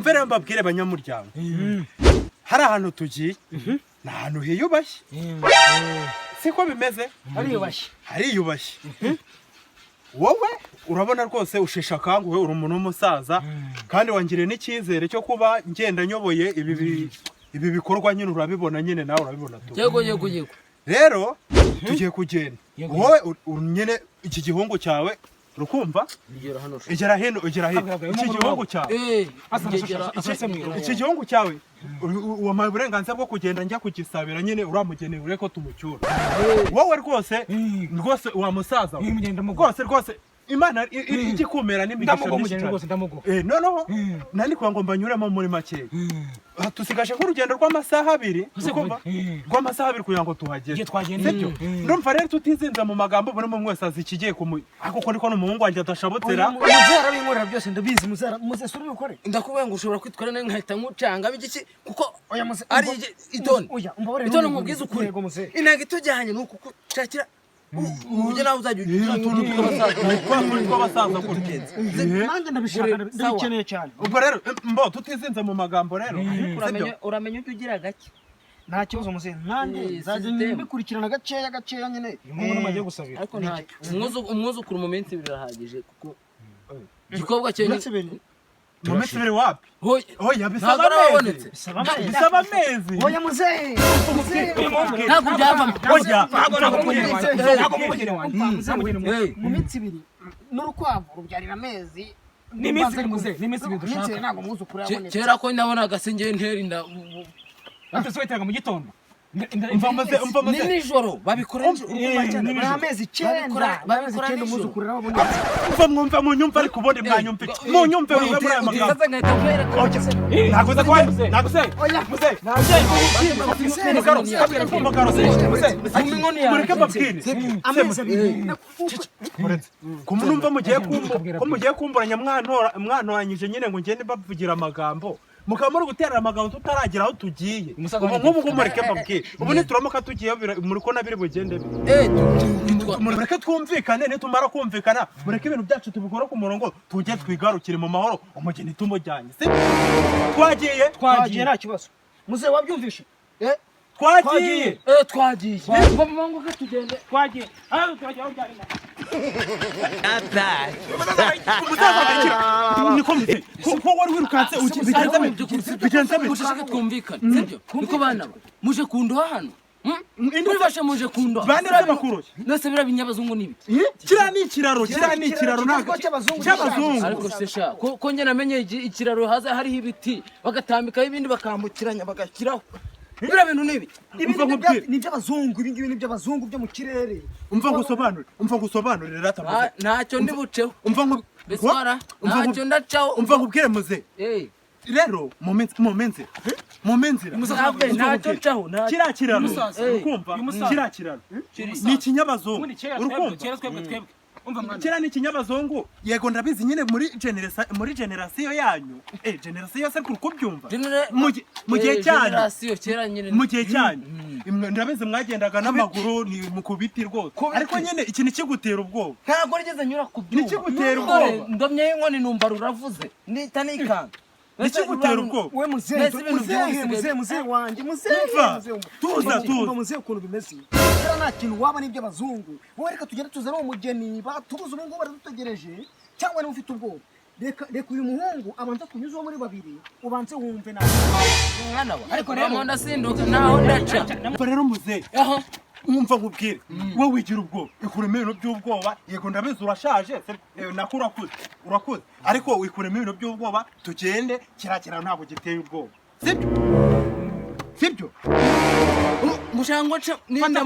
mwumvere mbabwire banyamuryango hari ahantu tugiye na ahantu hiyubashye siko bimeze hariyubashye wowe urabona rwose ushesha kanguhe uri umuntu w'umusaza kandi wangiriye n'icyizere cyo kuba ngenda nyoboye ibi bikorwa nyine urabibona nyine nawe urabibona tu yego rero tugiye kugenda wowe nyine iki gihungu cyawe rukumva igera hino iki gihungu cyawe iki gihungu cyawe wamaye uburenganzira bwo kugenda njya kugisabira nyine uramugenewe ureko tumucyura wowe rwose wa musaza rwose Imana igikumera n'imigisha myinshi noneho nani kwa ngo mbanyuremo muri make tusigaje nk'urugendo rw'amasaha 2 rw'amasaha 2 kugira ngo tuhagere sibyo ndumva rero tutizinze mu magambo buri mu mwese azikigiye kuko niko n'umuhungu wanjye adashabotera muzara binkorera byose ndabizi muze suri ukore ndakubwiye ngo ushobora kwitwara neza nkahita nkucanga bigiki kuko ari itone mubwiza ukuri intego itujyanye nuko kucakira uje nawe uzajya utuntu tw'abasaza kugenza nanjye ndabishaka ndabikeneye cyane ubwo rero mbo tutizinze mu magambo rero uramenye ujye ugira gake nta kibazo muze nanjye zaje bikurikirana gaceya nyine umuntu amaze gusabira ariko nta umwuzukuru mu minsi birahagije kuko gikobwa cyo mu minsi 2 wapi hoya bisaba amezi hoya muze ntabwo byava mu minsi 2 n'urukwavu rubyarira amezi n'iminsi muze n'iminsi 2 dushaka ntabwo muzukuru yabonetse kera ko nabonaga singiye ntera inda natwe mu gitondo umva muze nijoro babikora amezi 9 umuzukuru arabonetse mwumva munyumva ariko ubundi munyumve muri aya magambo naguze mureke babwire kumunumva mugiye kumburanya mwantoranyije nyine ngo ngende bavugira amagambo mukaba muri guterera amagambo tutaragira aho tugiye nk'ubu mureke mbabwire ubu nituramuka tugiye muri ko nabiri bugende mureke twumvikane nitumara kumvikana mureke ibintu byacu tubikora ku murongo tujye twigarukire mu mahoro umugeni tumujyanye twagiye nta kibazo muze wabyumvishe twagiye ngo ko tugende twagiye aho twagiye aho byari niko mute ko wari wirukatse bigenze ushaka twumvikana sibyo niko bana muje kundoha hano Indufashe muje kundoha bande z'amakuru nose birabinyabazo nibi kira ni ikiraro ntabwo cy'abazungu ariko sesha ko nge namenye ikiraro haza hariho ibiti bagatambikaho ibindi bakambukiranya bagashyiraho bira bintu nibi ni by'abazungu ibi ngibi ni by'abazungu byo mu kirere umva ngusobanurire rata ntacyo ndibuceho umva ntacyo ndacaho umva ngubwire muze rero momenzi ntacyo ncaho kira kiraro ukumva kira kiraro ni ikinyabazungu urukumva kera ni ikinyabazungu yego ndabizi nyine muri generasiyo yanyu generasiyo yose kubyumva mu gihe cyanyu ndabizi mwagendaga n'amaguru ni mu kubiti rwose ariko nyine iki ni kigutera ubwoba ntabwo rigeze nyura kubyumva ni kigutera ubwoba ndomye inkoni numva ruravuze nita nikanga nikigutera ubwoba we muze wanjye tuza muze ukuntu bimeze kera nta kintu waba n'ibyo abazungu wowe reka tugende tuzane umugeni batubuze ubu ngubu baradutegereje cyangwa niba ufite ubwoba reka uyu muhungu abanza kunyuzaho muri babiri ubanze wumve nawe mwana wa ariko rero ndasinduka naho ndaca rero muze umva nkubwire wowe wigira ubwoba ikuremo ibintu by'ubwoba yego ndabizi urashaje nako urakuze ariko wikuremo ibintu by'ubwoba tugende kirakira ntabwo giteye ubwoba sibyo mushangwa nca ninda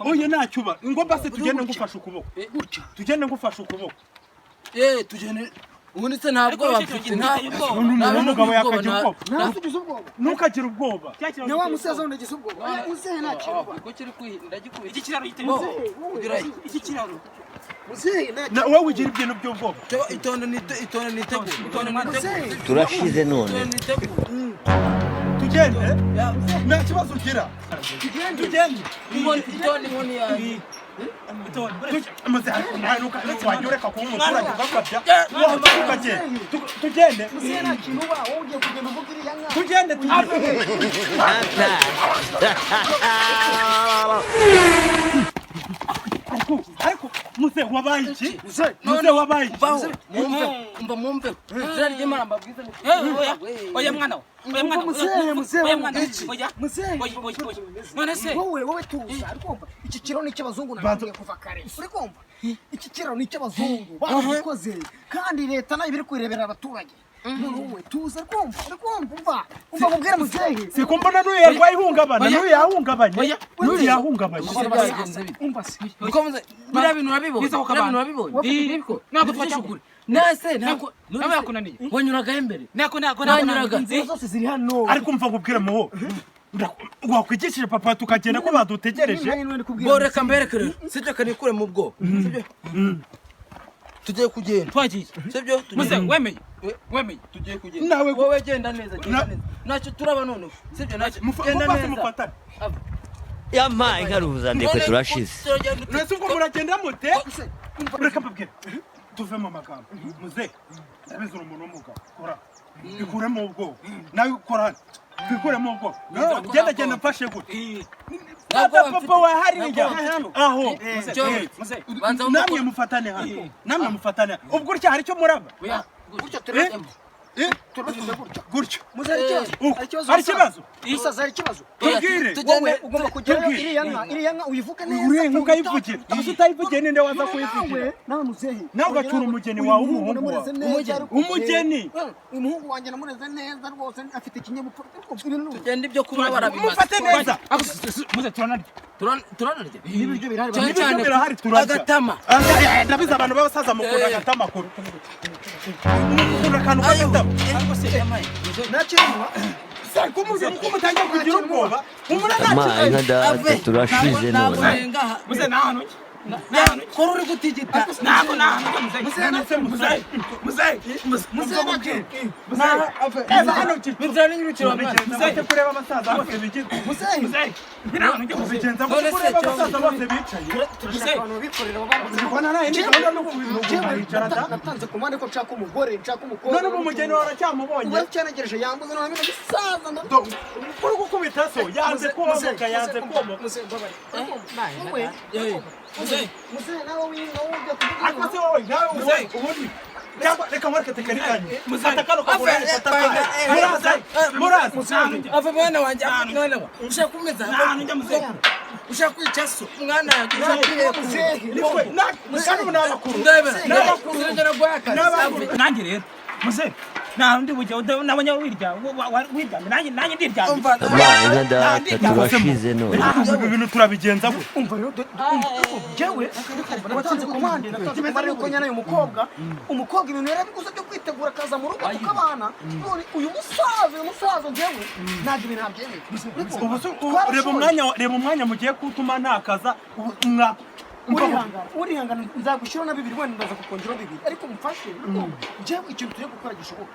oye nacyuba ingomba se tugende ngufasha ukuboko tugende ubundi se ntabwo bafite n'umugabo yakagira ubwoba ntukagire ubwoba ni wa musaza wundi agize ubwoba muzehe nta kintu ko kiri ndagikubita iki kiraro iki kiraro muzehe wowe ugira ibintu by'ubwoba itonde nitegura turashize none tugende nta kibazo ugira tugende inkoni yawe wajya ureka kuba umuturage ugakabya ukagenda tugende nta kintu uba wowe ugiye kugenda uvuga iriya nka tugende ariko muze wabaye iki muze wabaye iki umva mumve izina ry'Imana mbabwize oya mwana wowe tuza ariko iki kiraro ni cy'abazungu nagiye kuva kare uri kumva iki kiraro ni cy'abazungu babikoze kandi leta nayo biri kwirebera abaturage wowe tuza kumva mubwira muzehe si kumbona n'uyu yarwaye ihungabana n'uyu yahungabanye umva se biriya bintu urabibonye ntabwo tufasha ukuri nase ntabwo yakunaniye wanyuragaho imbere nanyuraga zose ziri hano ariko umva nkubwire muho wakwigishije papa tukagenda ko badutegereje bo reka mbereke rero sibyo kanikure mu bwoba sibyo tugiye kugenda twagiye sibyo muze wemeye tugiye kugenda nawe wowe genda neza ntacyo turaba none sibyo ntacyo genda neza yampaye nkaruza ndeko turashize nase ubwo muragenda mute reka mbabwire tuve mu magambo muze ndabizi uri umuntu w'umugabo kora bikuremo ubwoba nawe ukora bikuremo ubwoba genda mfashe gute papa wa hariya aho namwe mufatane hano ubwo urya hari icyo muraba gutyo hari ikibazo tubwire wowe ugomba kugerayo iriya nka uyivuge neza ukayivugira gusa utayivugiye ninde waza kuyivugira nawe muzehe nawe ugacyura umugeni wawe w'umuhungu wawe umugeni umuhungu wanjye namureze neza rwose afite ikinyabupfura tugenda ibyo kuba barabimaze mufate neza muze turanarya n'ibiryo birahari n'ibiryo birahari turarya agatama ndabizi abantu b'abasaza mukunda agatama kuru mukunda akantu k'agatama ariko se yamaye kumutangira kugira ubwoba yampaye nka data turashize none muze nahantu kora uri gutigita ntabwo inzira n'inyirukiro muze kureba abasaza bose bigize bigenza ngo kureba abasaza bose bicaye natanze komande ko nshaka umugore nshaka umukobwa none umugeni wawe aracyamubonye cyanegereje yambuze none bino bisaza uri gukubita so yanze komoka muzehe nawe winga wujya ariko se wowe nawe ubundi cyangwa reka mwereke tekerikanye fata kano kagura muraza ava mwana wanjye mwana wa ushaka kumeza ushaka kwica so mwana yanjye nanjye rero muze ndi bujya nabonye wirya nanjye ndirya yampaye nka data turashize none ibi bintu turabigenza gute umva rero jewe natanze komande yuko nyana umukobwa ibintu yarabiguze byo kwitegura akaza mu rugo tukabana none uyu musaza jewe ntabwo ibintu nabyemeye reba umwanya mugiye kutuma ntakaza urihangana nzagushyiraho na 2 wenda ndaza kukongeraho 2 ariko mufashe jewe ikintu turi gukora gishoboka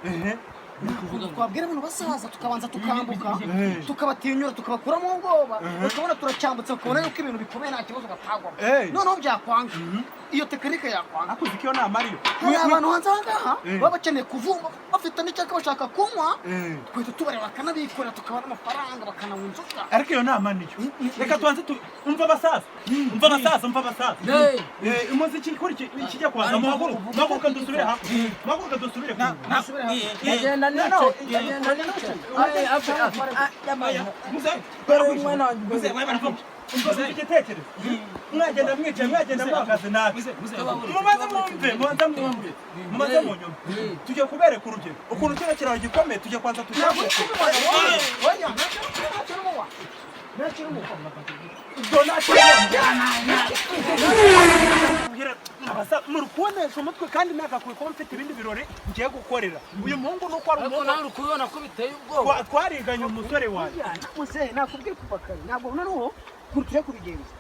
twabwira abantu basaza tukabanza tukambuka tukabatinyura tukabakuramo ubwoba tukabona turacyambutse ukabona yuko ibintu bikomeye nta kibazo batagwamo noneho byakwanga iyo tekinike yakwanga akuzi ko iyo nama ariyo hari abantu hanze aha ngaha baba bakeneye kuvumba bafite n'icyaka bashaka kunywa twahita tubareba bakanabikorera tukabona amafaranga bakananywa inzoga ariko iyo nama niyo reka tubanze umva abasaza umuziki kuri kijya kubanza muhaguruka dusubire hamwe mwagenda mwicaye mwagenda muhagaze nabi mumaze munyuma tujye kubereka urugero ukuntu kino kiraro gikomeye tujye kwanza murukubonesha umutwe kandi nagakwiye kuba mfite ibindi birori ngiye gukorera uyu muhungu nuko ari umuhungu nawe uri kubibona ko biteye ubwoba twariganye umusore wanjye muzehe nakubwiye kuva kare ntabwo noneho tujye kubigenza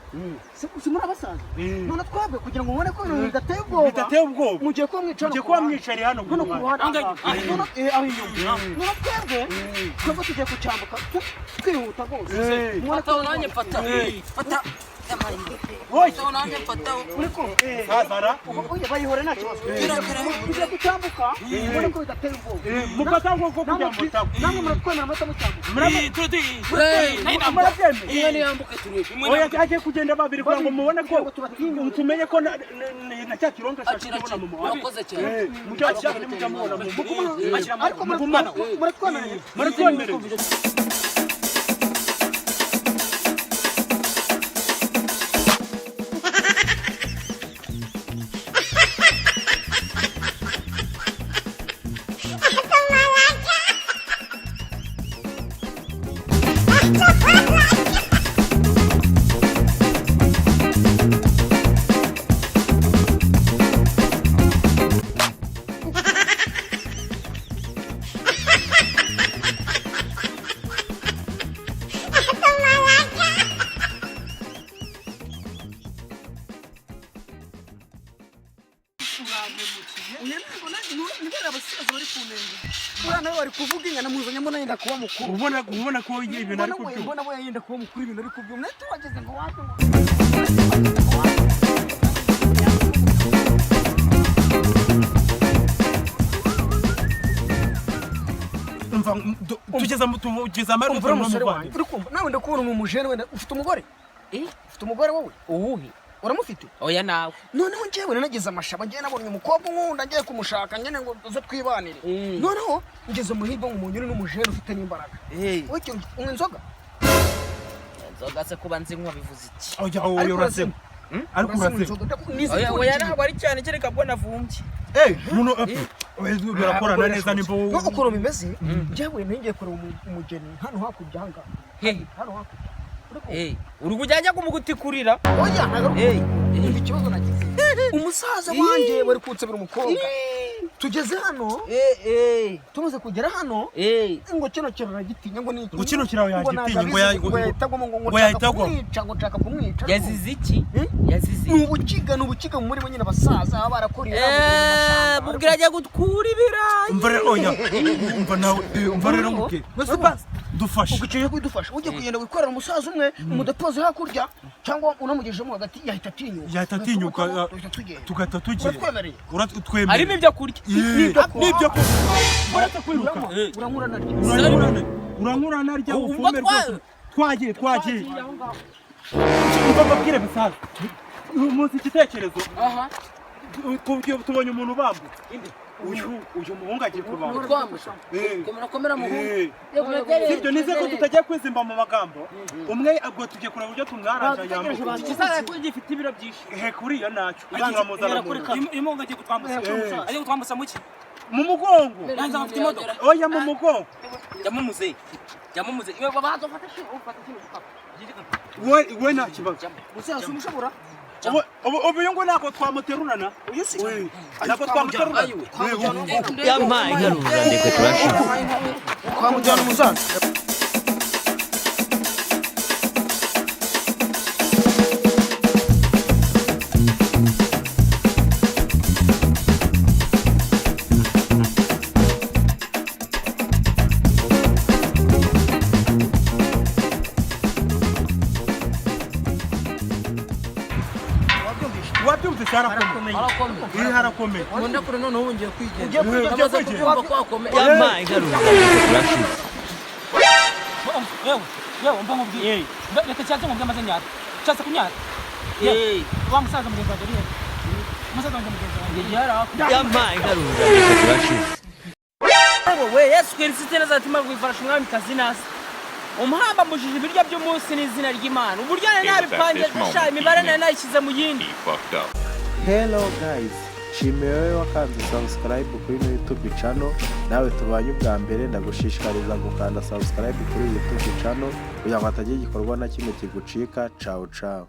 si muri abasaza none twebwe kugira ngo ubone ko ibintu bidateye ubwoba mugiye kuba mwicari hano ku ruhande aho inyuma none twebwe tugiye kucyambuka twihuta rwose fata nanjye fata nanjye fata uriko oya bayihore nta kibazo tugiye gucyambuka ubone ko bidateye ubwoba mufata ngo kucyambuka namwe muratwemera amata mucyambuka iyo ni yambuke turebe oya agiye kugenda babiri kugira ngo mubone ko tumenye ko na cya kirongo ashaka kubona mu muhanda wakoze cyane mucyo cyane mutamubona mu ariko muratwemerera bari kuvuga ingana muzanye mbona yenda kuba mukuru ubona ko ibintu ari kubyo mbona bo yenda kuba mukuru ibintu ari kubyo mwe tubageze ngo wapi tugeza amarumbura mu Rwanda nawe ndakubona umujene wenda ufite umugore ufite umugore wowe uwuhe uramufite oya nawe noneho njyewe nagize amashaba ngiye nabonye umukobwa nkunda ngiye kumushaka nyene ngo uze twibanire noneho ngeze muhirwa ngo munyure n'umujene ufite n'imbaraga wowe unywa inzoga se kuba nzinywa bivuze iki oya uraze ariko uraze oya ntabwo ari cyane kereka bwo navumbye nuno birakorana neza nimba uko bimeze njyewe ngiye kureba umugeni hano hakurya hanga hano hakurya uri kujyanya kumugutikurira oya nagaruka ikibazo nagize umusaza wanje bari kunsabira umukobwa tugeze hano tumaze kugera hano ngo kino kirara gitinya ngo niki ngo kino kirara yagitinya ngo yahitagwa ngo nshaka kumwica yazize iki yazize n'ubukiga muri bo nyine abasaza baba barakuriye mubwira ajya gutkura ibirayi umva rero oya umva nawe umva rero mubwira dufashe ugiye kudufasha ugiye kugenda wikorera umusaza umwe umudepoze hakurya cyangwa unamugejemo hagati yahita atinyuka tugahita tugiye uratwemereye harimo ibyo kurya n'ibyo kurya kwiruka urankura narya ufume rwose twagiye umva mbabwire bisaza uyu munsi igitekerezo tubonye umuntu ubambutse uyu muhungu agiye kubambutsa komera muhungu sibyo nize ko tutagiye kwizimba mu magambo umwe ubwo tugiye kureba uburyo tumwaranja yambuka kizaza ko gifite ibiro byinshi kuriya nacyo turamuzana mu imunga agiye kutwambutsa muki mu mugongo nanza afite imodoka oya mu mugongo jamuze iwe babazo fata we nta kibazo musaza umushobora ubu ngo nako twamuterurana nako twamuterurana yampaye ngarura ndiko turashika twamujyana umusaza harakomeye nkunda kure none ubu ngiye kwigenza ugiye kubyumva ko hakomeye yampaye ngarura ndiko turashika yewe mba nkubwiye reka cyatse nkubwiye amaze nyata cyatse kunyata wa musaza mugenzi wanjye arihe musaza wanjye mugenzi wanjye yampaye ngarura ndiko turashika we Yesu Kristo neza atima gwifasha umwami kazi nasi umuhamba mujije ibiryo by'umunsi n'izina ry'Imana uburyo nabipanze sha imibare nayishyize mu yindi Hello guys, shimiye wewe wakanze subscribe kuri YouTube channel, nawe tubanye ubwa mbere ndagushishikariza gukanda subscribe kuri YouTube channel kugira ngo hatagira igikorwa na kimwe kigucika. Ciao ciao.